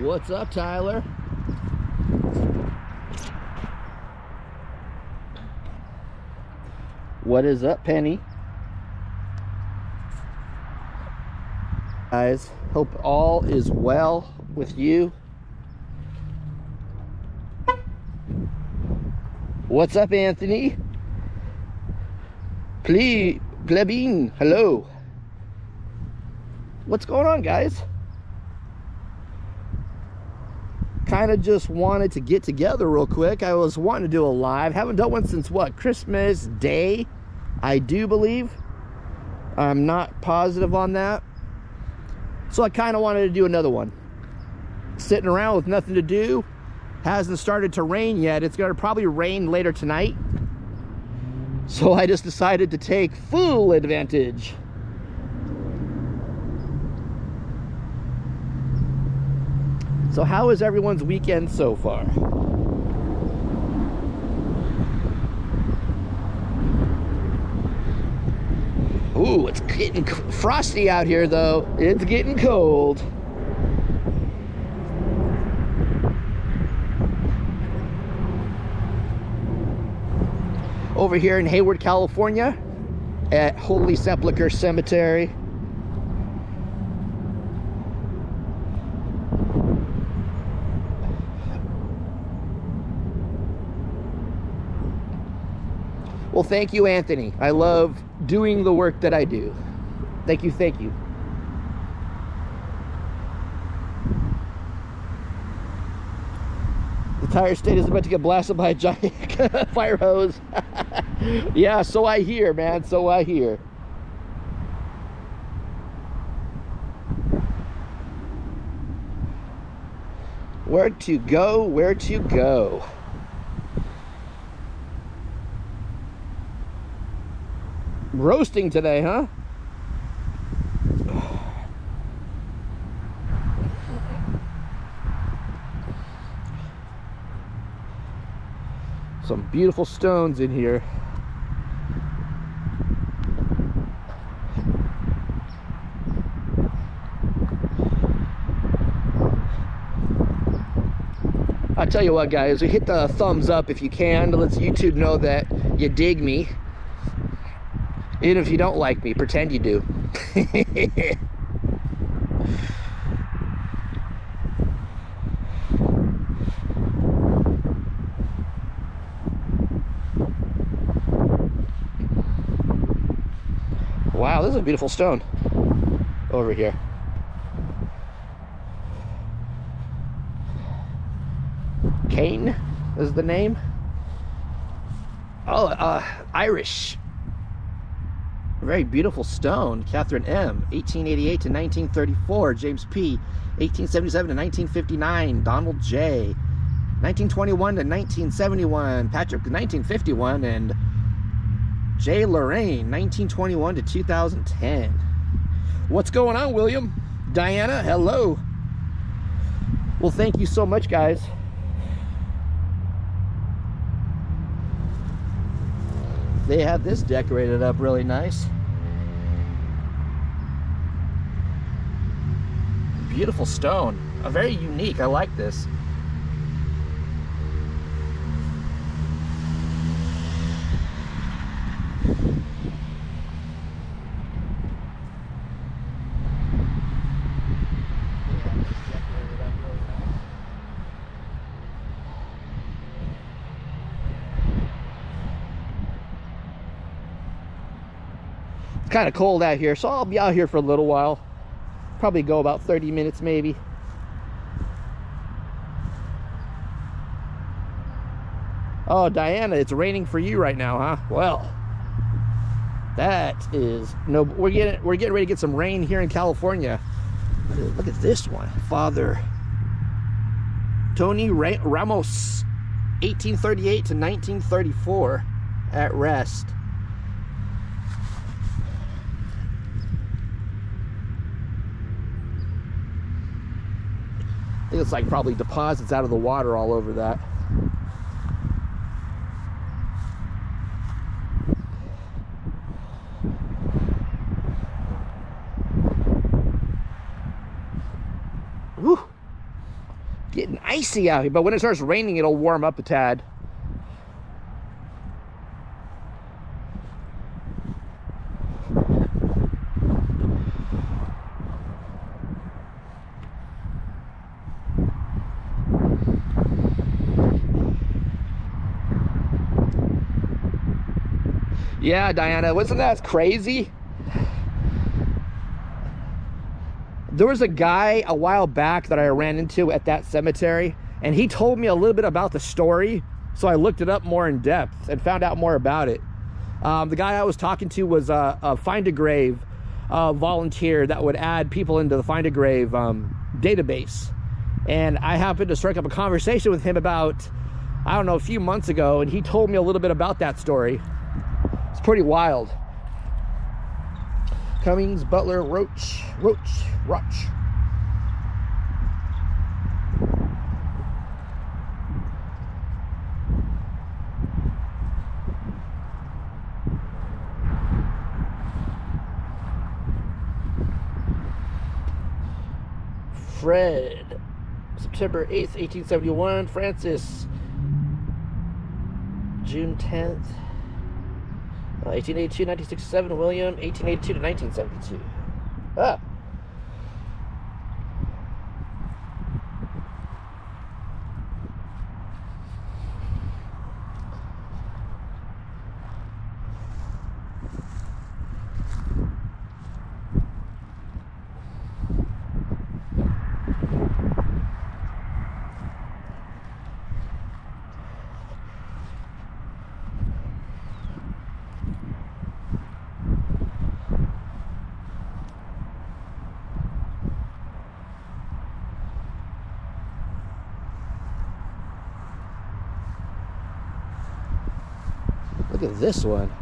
What's up, Tyler? What is up, Penny? Guys, hope all is well with you. What's up, Anthony? Please, plebeian, hello. What's going on, guys? Kind of just wanted to get together real quick. I was wanting to do a live. Haven't done one since what? Christmas Day, I do believe. I'm not positive on that. So I kind of wanted to do another one. Sitting around with nothing to do. Hasn't started to rain yet. It's going to probably rain later tonight. So I just decided to take full advantage. So how is everyone's weekend so far? Ooh, it's getting frosty out here though. It's getting cold. Over here in Hayward, California at Holy Sepulchre Cemetery. Well, thank you, Anthony. I love doing the work that I do. Thank you, thank you. The tire state is about to get blasted by a giant fire hose. Yeah, so I hear, man, so I hear. Where to go, where to go? Roasting today, huh? Some beautiful stones in here. I'll tell you what, guys, hit the thumbs up if you can. It lets YouTube know that you dig me. Even if you don't like me, pretend you do. Wow, this is a beautiful stone over here. Kane is the name. Oh, Irish. Very beautiful stone. Catherine M. 1888 to 1934. James P. 1877 to 1959. Donald J. 1921 to 1971. Patrick 1951. And J. Lorraine 1921 to 2010. What's going on, William? Diana, hello. Well, thank you so much, guys. They have this decorated up really nice. Beautiful stone. Very unique. I like this. It's kind of cold out here, so I'll be out here for a little while. Probably go about 30 minutes maybe. Oh, Diana, it's raining for you right now, huh? Well, that is no. We're getting ready to get some rain here in California. Look at this one, Father Tony Ramos, 1838 to 1934, at rest. I think it's like probably deposits out of the water all over that. Whew. icy out here, but when it starts raining, it'll warm up a tad. Yeah, Diana, wasn't that crazy? There was a guy a while back that I ran into at that cemetery, and he told me a little bit about the story, so I looked it up more in depth and found out more about it. The guy I was talking to was a Find a Grave volunteer that would add people into the Find a Grave database. And I happened to strike up a conversation with him about, I don't know, a few months ago, and he told me a little bit about that story. It's pretty wild. Cummings, Butler, Roach. Fred, September 8th, 1871. Francis, June 10th. 1882 1967, William, 1882 to 1972. Ah. Look at this one.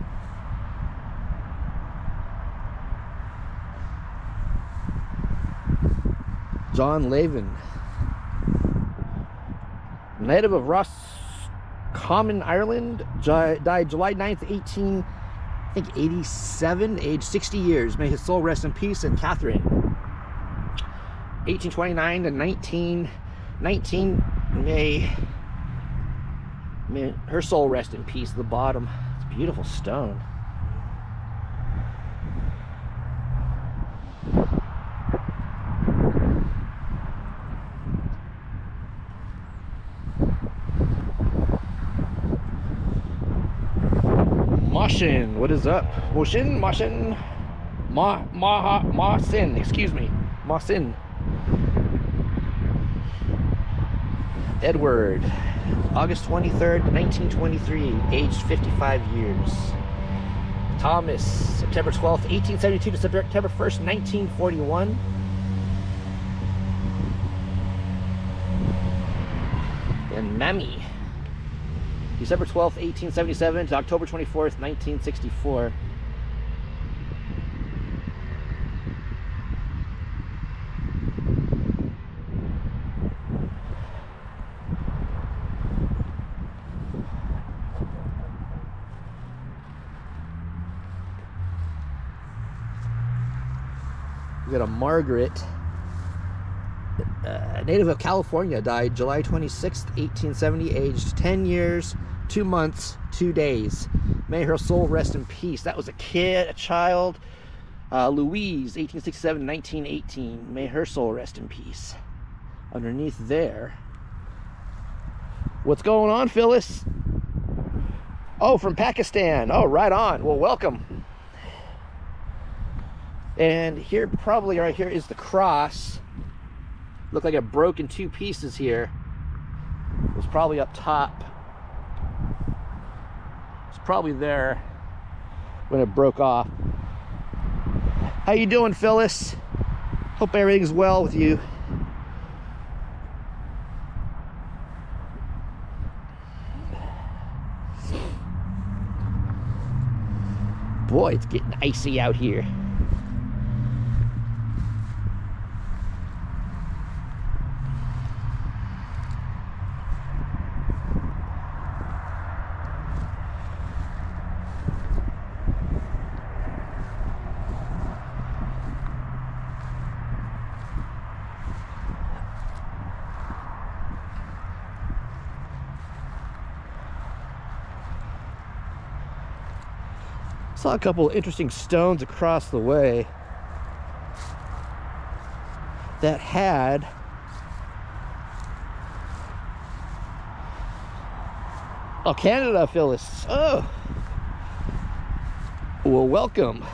John Lavin, native of Roscommon, Ireland, died July 9th, 1887, age 60 years. May his soul rest in peace. And Catherine, 1829 to 1919, may her soul rest in peace. At the bottom, it's a beautiful stone. Moshin, what is up? Moshin, Mossin, excuse me, Mossin. Edward, August 23rd, 1923, aged 55 years. Thomas, September 12th, 1872 to September 1st, 1941. And Mammy, December 12th, 1877 to October 24th, 1964. We got a Margaret, native of California, died July 26th, 1870, aged 10 years, 2 months, 2 days. May her soul rest in peace. That was a kid, a child. Louise, 1867, 1918. May her soul rest in peace. Underneath there. What's going on, Phyllis? Oh, from Pakistan. Oh, right on. Well, welcome. And here, probably right here, is the cross. Looked like it broke in 2 pieces here. It was probably up top. It's probably there when it broke off. How you doing, Phyllis? Hope everything's well with you. Boy, it's getting icy out here. Saw a couple of interesting stones across the way that had Canada, Phyllis. Oh, well, welcome.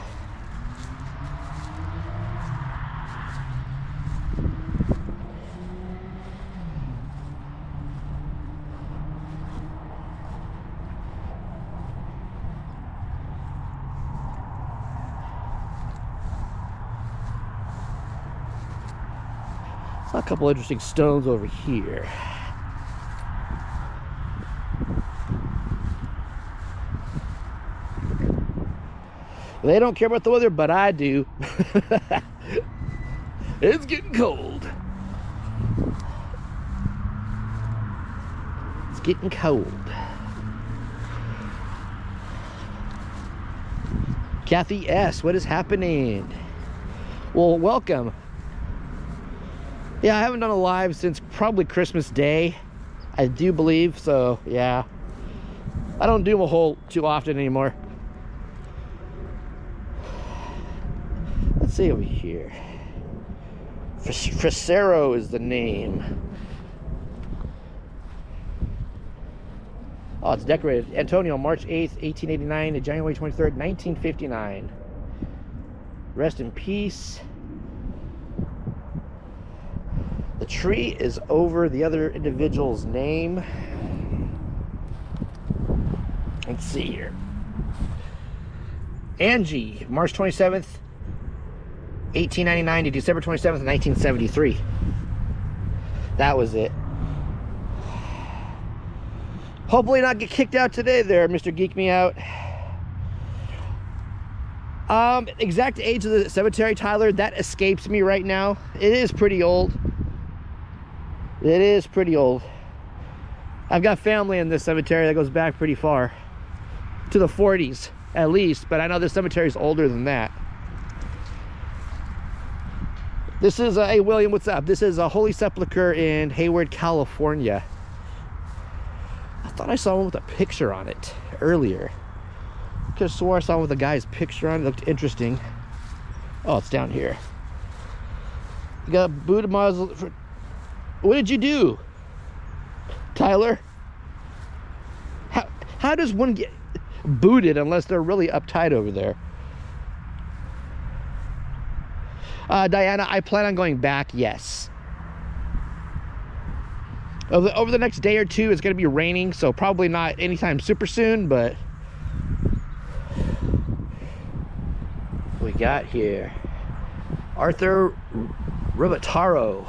Saw a couple interesting stones over here. They don't care about the weather, but I do. It's getting cold. It's getting cold. Kathy S., what is happening? Well, welcome. Yeah, I haven't done a live since probably Christmas Day, I do believe, so yeah. I don't do them a whole too often anymore. Let's see over here. Frasero is the name. Oh, it's decorated. Antonio, March 8th, 1889 to January 23rd, 1959. Rest in peace. The tree is over the other individual's name. Let's see here. Angie, March 27th, 1899 to December 27th, 1973. That was it. Hopefully not get kicked out today there, Mr. Geek Me Out. Exact age of the cemetery, Tyler, that escapes me right now. It is pretty old. It is pretty old. I've got family in this cemetery that goes back pretty far. To the 40s, at least. But I know this cemetery is older than that. This is, hey William, what's up? This is a Holy Sepulchre in Hayward, California. I thought I saw one with a picture on it earlier. Could have swore I saw one with a guy's picture on it. It looked interesting. Oh, it's down here. You got a Buddha mausoleum. What did you do, Tyler? How does one get booted unless they're really uptight over there? Diana, I plan on going back, yes. Over the next day or two, it's going to be raining, so probably not anytime super soon, but we got here. Arthur Ribataro,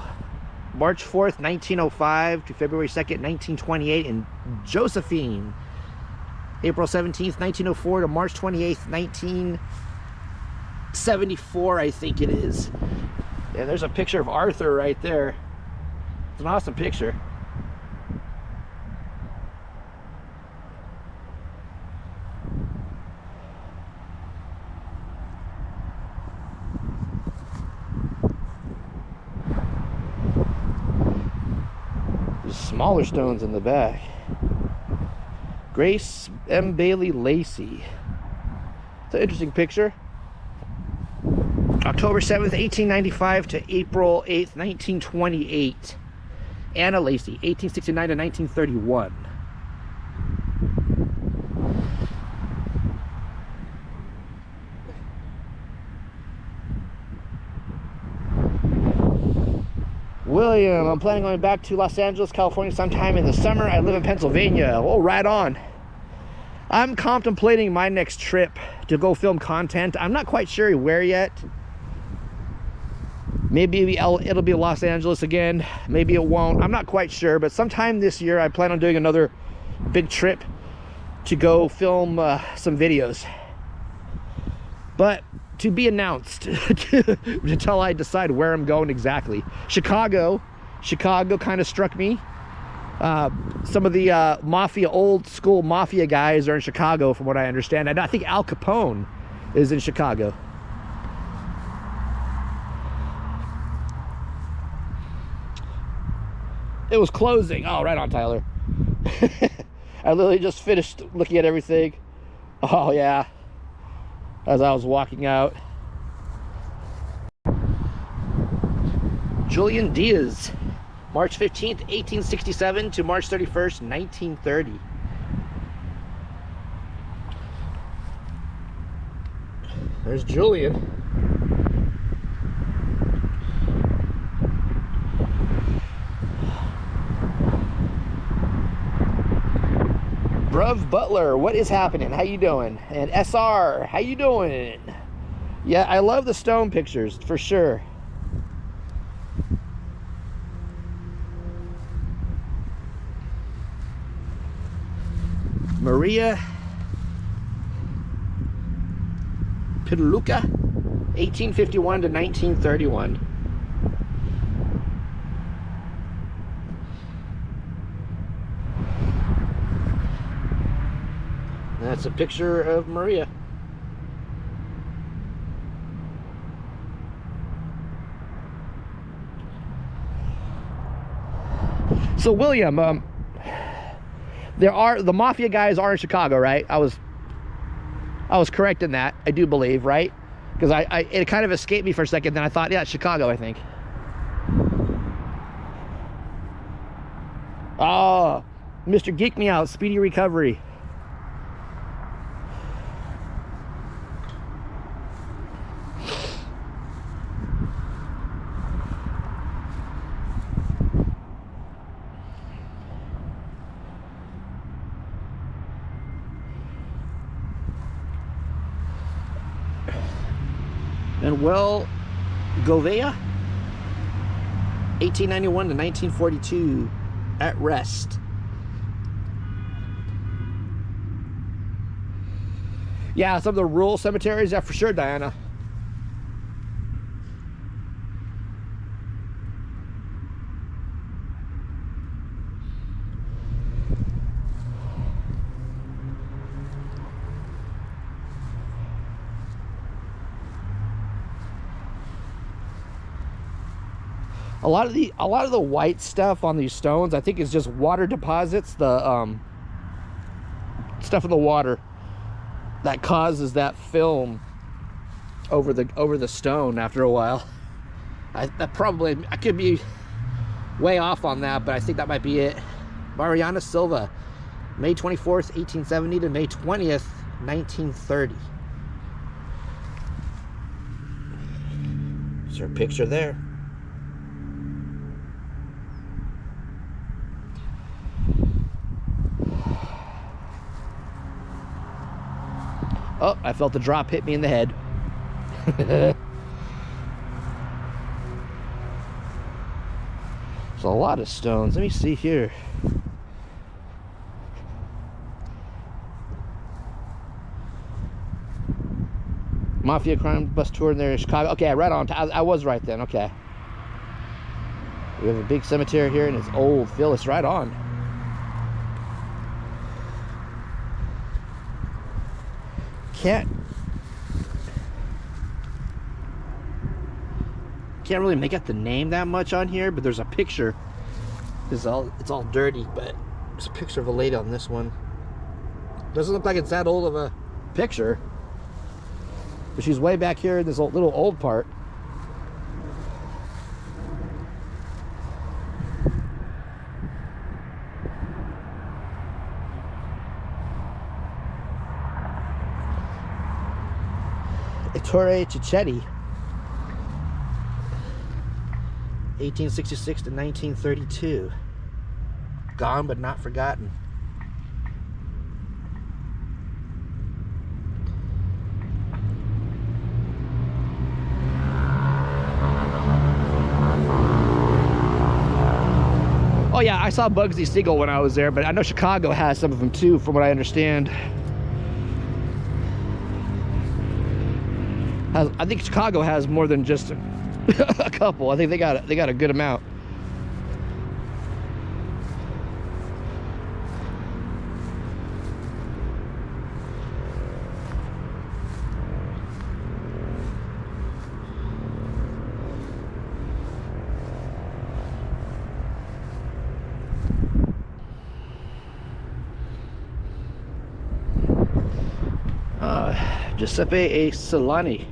March 4th, 1905 to February 2nd, 1928 in Josephine. April 17th, 1904 to March 28th, 1974, I think it is. And there's a picture of Arthur right there. It's an awesome picture. Smaller stones in the back. Grace M. Bailey Lacey. It's an interesting picture. October 7th, 1895 to April 8th, 1928. Anna Lacey, 1869 to 1931. William, I'm planning on going back to Los Angeles, California sometime in the summer. I live in Pennsylvania. Oh, right on. I'm contemplating my next trip to go film content. I'm not quite sure where yet. Maybe it'll be Los Angeles again. Maybe it won't. I'm not quite sure, but sometime this year I plan on doing another big trip to go film some videos. But to be announced until I decide where I'm going exactly. Chicago kind of struck me. Some of the old school mafia guys are in Chicago from what I understand. And I think Al Capone is in Chicago. It was closing. Oh, right on, Tyler. I literally just finished looking at everything. Oh, yeah. as I was walking out. Julian Diaz, March 15th, 1867 to March 31st, 1930. There's Julian. Bruv Butler, what is happening? How you doing? And SR, how you doing? Yeah, I love the stone pictures, for sure. Maria Pituluka, 1851 to 1931. That's a picture of Maria. So William, the mafia guys are in Chicago, right? I was correct in that, I do believe, right? Because it kind of escaped me for a second, then I thought, yeah, it's Chicago, I think. Oh, Mr. Geek Me Out, speedy recovery. Manuel Govea, 1891 to 1942, at rest. Yeah, some of the rural cemeteries, yeah, for sure, Diana. A lot of the white stuff on these stones, I think, is just water deposits. The stuff in the water that causes that film over the stone after a while. I could be way off on that, but I think that might be it. Mariana Silva, May 24th, 1870 to May 20th, 1930. There's her picture there. Oh, I felt the drop hit me in the head. There's a lot of stones. Let me see here. Mafia crime bus tour in there in Chicago. Okay, right on. I was right then. Okay. We have a big cemetery here, and it's old. Phyllis, right on. Can't really make out the name that much on here, but there's a picture. It's all dirty, but there's a picture of a lady on this one. Doesn't look like it's that old of a picture, but she's way back here in this little old part. Ettore Cicchetti, 1866 to 1932. Gone but not forgotten. Oh yeah, I saw Bugsy Siegel when I was there, but I know Chicago has some of them too, from what I understand. I think Chicago has more than just a couple. I think they got a good amount. Giuseppe A. Solani,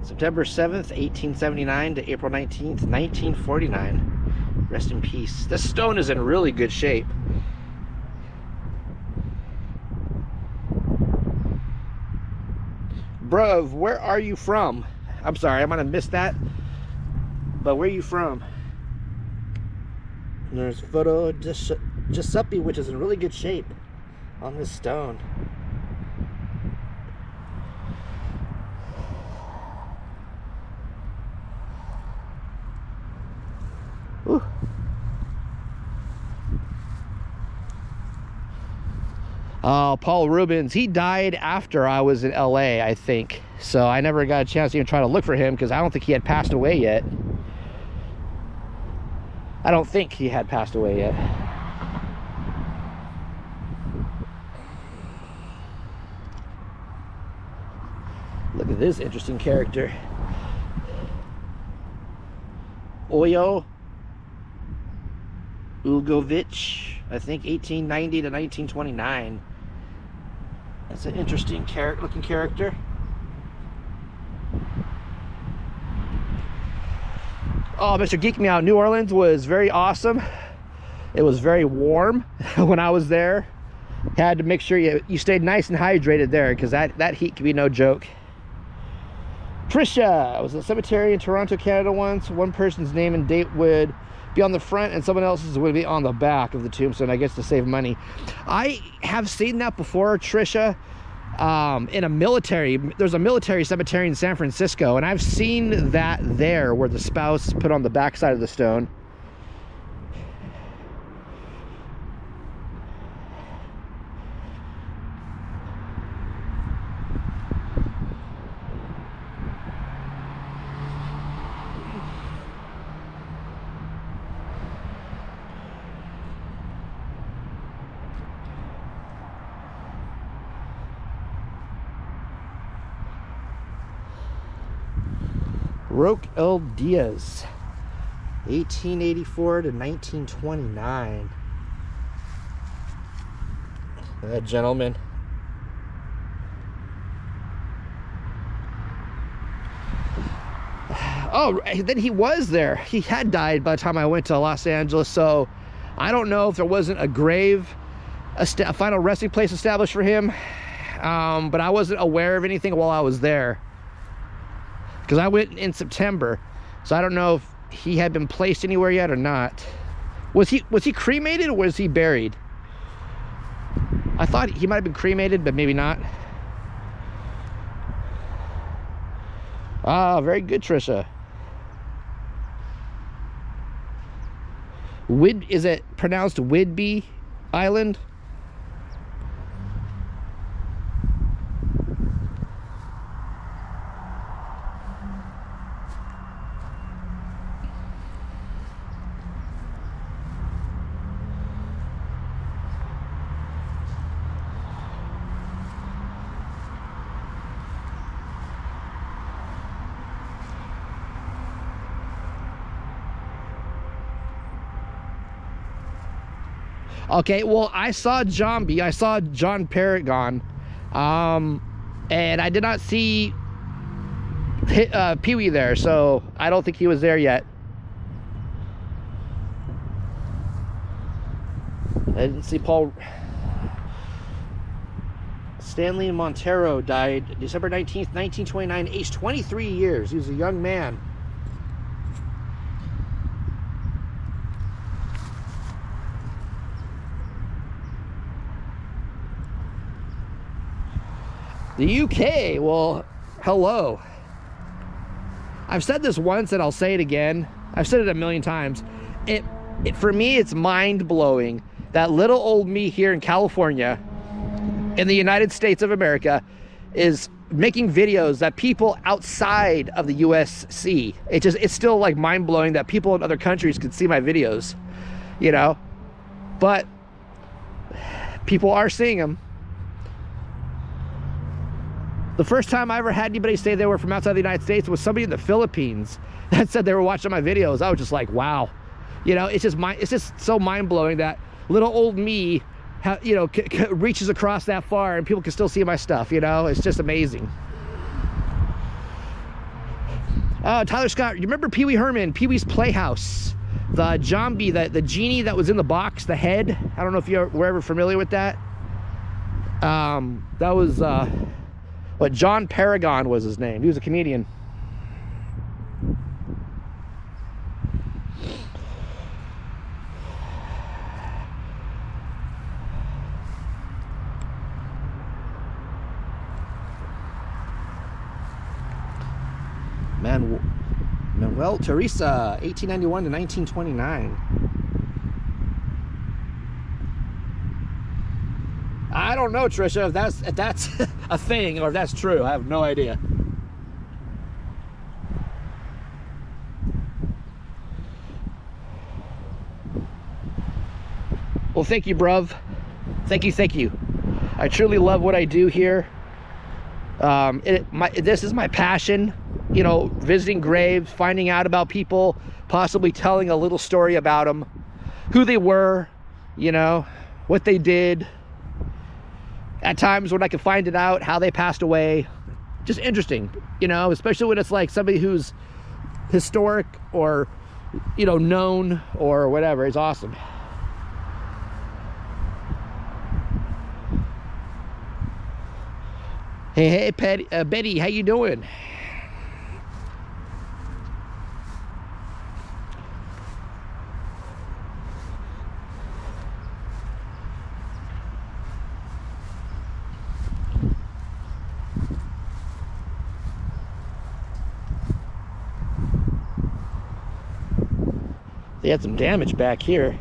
September 7th, 1879 to April 19th, 1949. Rest in peace. This stone is in really good shape. Bruv, where are you from? I'm sorry, I might have missed that. But where are you from? And there's a photo of Giuseppe, which is in really good shape on this stone. Ooh. Oh, Paul Rubens, he died after I was in LA, I think. So I never got a chance to even try to look for him because I don't think he had passed away yet. I don't think he had passed away yet. Look at this interesting character. Oyo Ugovich, I think 1890 to 1929. That's an interesting looking character. Oh, Mr. Geek Me Out, New Orleans was very awesome. It was very warm when I was there. Had to make sure you stayed nice and hydrated there because that heat can be no joke. Trisha was at a cemetery in Toronto, Canada once. One person's name and date would be on the front and someone else's would be on the back of the tombstone, I guess, to save money. I have seen that before, Trisha, in a military. There's a military cemetery in San Francisco, and I've seen that there where the spouse put on the back side of the stone. Roque L. Diaz, 1884 to 1929. That gentleman. Oh, then he was there. He had died by the time I went to Los Angeles, so I don't know if there wasn't a grave, a final resting place established for him, but I wasn't aware of anything while I was there. Because I went in September, so I don't know if he had been placed anywhere yet or not. Was he cremated or was he buried? I thought he might have been cremated, but maybe not. Ah, very good, Trisha. Is it pronounced Whidbey Island? Okay, well, I saw Zombie. I saw John Paragon. And I did not see Pee-wee there, so I don't think he was there yet. I didn't see Paul. Stanley Montero died December 19th, 1929, aged 23 years. He was a young man. The UK, well, hello. I've said this once and I'll say it again. I've said it a million times. For me, it's mind-blowing that little old me here in California, in the United States of America, is making videos that people outside of the US see. It's still like mind-blowing that people in other countries can see my videos, you know? But people are seeing them. The first time I ever had anybody say they were from outside the United States was somebody in the Philippines that said they were watching my videos. I was just like, wow. You know, it's just so mind-blowing that little old me you know, reaches across that far and people can still see my stuff, you know? It's just amazing. Tyler Scott, you remember Pee Wee Herman, Pee Wee's Playhouse? The zombie, the genie that was in the box, the head. I don't know if you were ever familiar with that. That was, what, John Paragon was his name. He was a comedian. Manuel Teresa, 1891 to 1929. I don't know, Trisha, if that's a thing or if that's true. I have no idea. Well, thank you, bruv. Thank you. I truly love what I do here. This is my passion. You know, visiting graves, finding out about people, possibly telling a little story about them, who they were, you know, what they did. At times when I can find it out, how they passed away. Just interesting, you know, especially when it's like somebody who's historic or, you know, known or whatever. It's awesome. Hey, Betty, how you doing? They had some damage back here.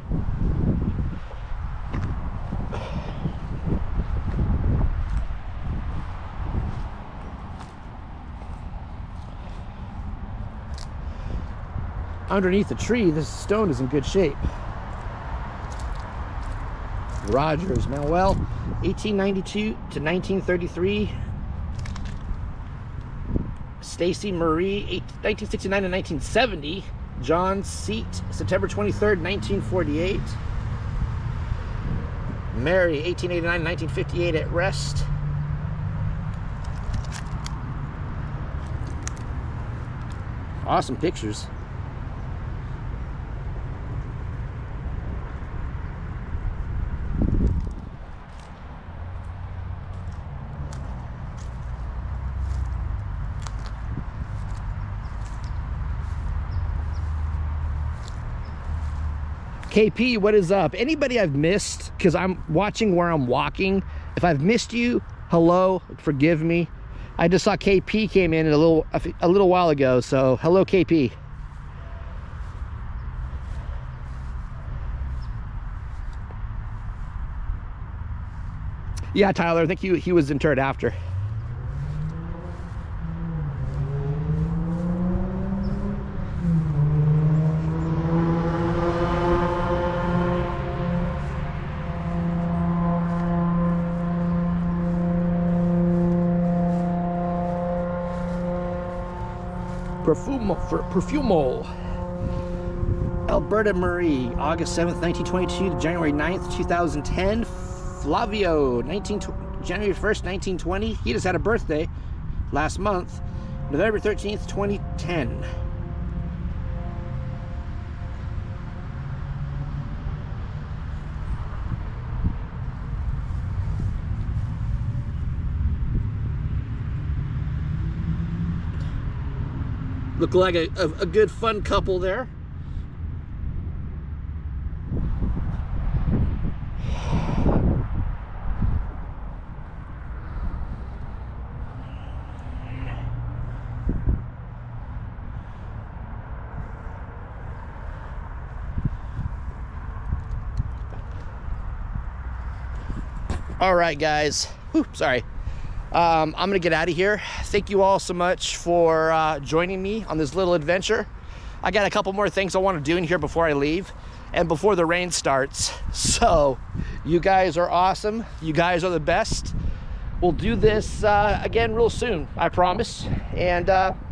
Underneath the tree, this stone is in good shape. Rogers, Manuel, 1892 to 1933. Stacy Marie, 1969 to 1970. John Seat, September 23rd, 1948. Mary, 1889 to 1958 at rest. Awesome pictures. KP, what is up? Anybody I've missed, because I'm watching where I'm walking. If I've missed you, hello, forgive me. I just saw KP came in a little while ago, so hello, KP. Yeah, Tyler, I think he was interred after. Profumo. Alberta Marie, August 7th, 1922 to January 9th, 2010. Flavio, January 1st, 1920. He just had a birthday last month. November 13th, 2010. Look like a good fun couple there. All right, guys. Whew, sorry. I'm gonna get out of here. Thank you all so much for joining me on this little adventure. I got a couple more things I want to do in here before I leave and before the rain starts. So you guys are awesome. You guys are the best. We'll do this again real soon, I promise. And